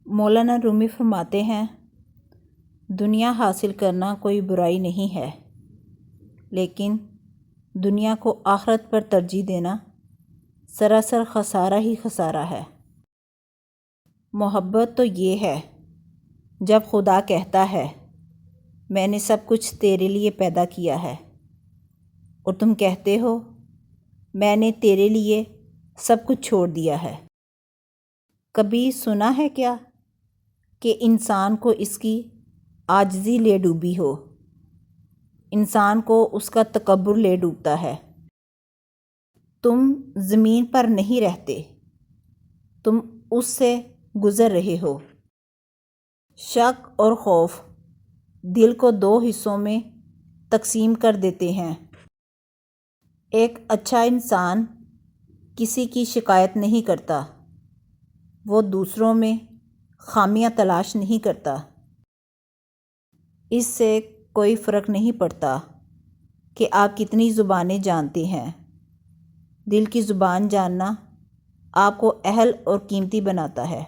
مولانا رومی فرماتے ہیں، دنیا حاصل کرنا کوئی برائی نہیں ہے، لیکن دنیا کو آخرت پر ترجیح دینا سراسر خسارہ ہی خسارہ ہے۔ محبت تو یہ ہے جب خدا کہتا ہے میں نے سب کچھ تیرے لیے پیدا کیا ہے، اور تم کہتے ہو میں نے تیرے لیے سب کچھ چھوڑ دیا ہے۔ کبھی سنا ہے کیا کہ انسان کو اس کی عاجزی لے ڈوبی ہو؟ انسان کو اس کا تکبر لے ڈوبتا ہے۔ تم زمین پر نہیں رہتے، تم اس سے گزر رہے ہو۔ شک اور خوف دل کو دو حصوں میں تقسیم کر دیتے ہیں۔ ایک اچھا انسان کسی کی شکایت نہیں کرتا، وہ دوسروں میں خامیاں تلاش نہیں کرتا۔ اس سے کوئی فرق نہیں پڑتا کہ آپ کتنی زبانیں جانتے ہیں، دل کی زبان جاننا آپ کو اہل اور قیمتی بناتا ہے۔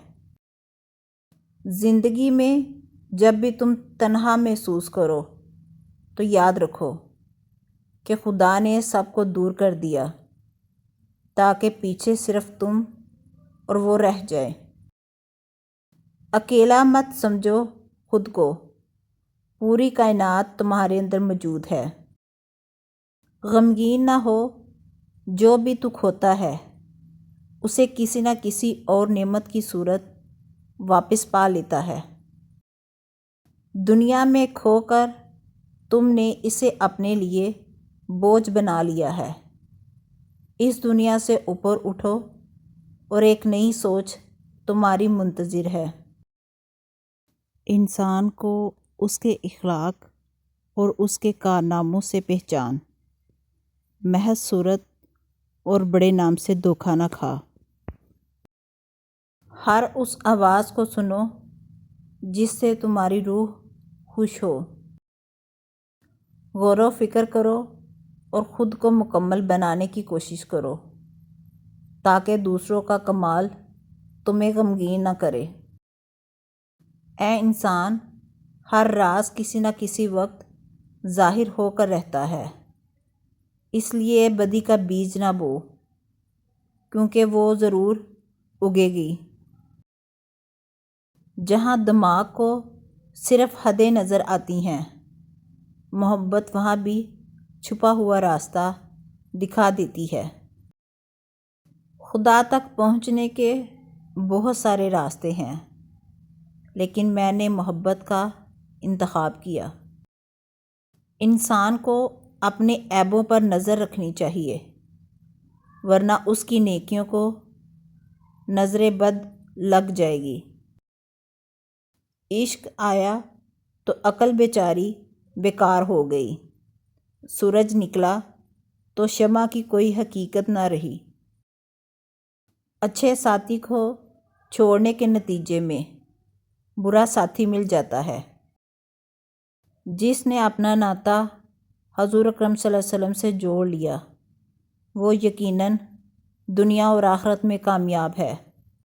زندگی میں جب بھی تم تنہا محسوس کرو تو یاد رکھو کہ خدا نے سب کو دور کر دیا تاکہ پیچھے صرف تم اور وہ رہ جائے۔ اکیلا مت سمجھو خود کو، پوری کائنات تمہارے اندر موجود ہے۔ غمگین نہ ہو، جو بھی تو کھوتا ہے اسے کسی نہ کسی اور نعمت کی صورت واپس پا لیتا ہے۔ دنیا میں کھو کر تم نے اسے اپنے لیے بوجھ بنا لیا ہے۔ اس دنیا سے اوپر اٹھو اور ایک نئی سوچ تمہاری منتظر ہے۔ انسان کو اس کے اخلاق اور اس کے کارناموں سے پہچان، محض صورت اور بڑے نام سے دھوکہ نہ کھا۔ ہر اس آواز کو سنو جس سے تمہاری روح خوش ہو۔ غور و فکر کرو اور خود کو مکمل بنانے کی کوشش کرو تاکہ دوسروں کا کمال تمہیں غمگین نہ کرے۔ اے انسان، ہر راز کسی نہ کسی وقت ظاہر ہو کر رہتا ہے، اس لیے بدی کا بیج نہ بو، کیونکہ وہ ضرور اگے گی۔ جہاں دماغ کو صرف حدیں نظر آتی ہیں، محبت وہاں بھی چھپا ہوا راستہ دکھا دیتی ہے۔ خدا تک پہنچنے کے بہت سارے راستے ہیں، لیکن میں نے محبت کا انتخاب کیا۔ انسان کو اپنے عیبوں پر نظر رکھنی چاہیے، ورنہ اس کی نیکیوں کو نظر بد لگ جائے گی۔ عشق آیا تو عقل بیچاری بیکار ہو گئی، سورج نکلا تو شمع کی کوئی حقیقت نہ رہی۔ اچھے ساتھی کو چھوڑنے کے نتیجے میں برا ساتھی مل جاتا ہے۔ جس نے اپنا ناطہ حضور اکرم صلی اللہ علیہ وسلم سے جوڑ لیا، وہ یقیناً دنیا اور آخرت میں کامیاب ہے۔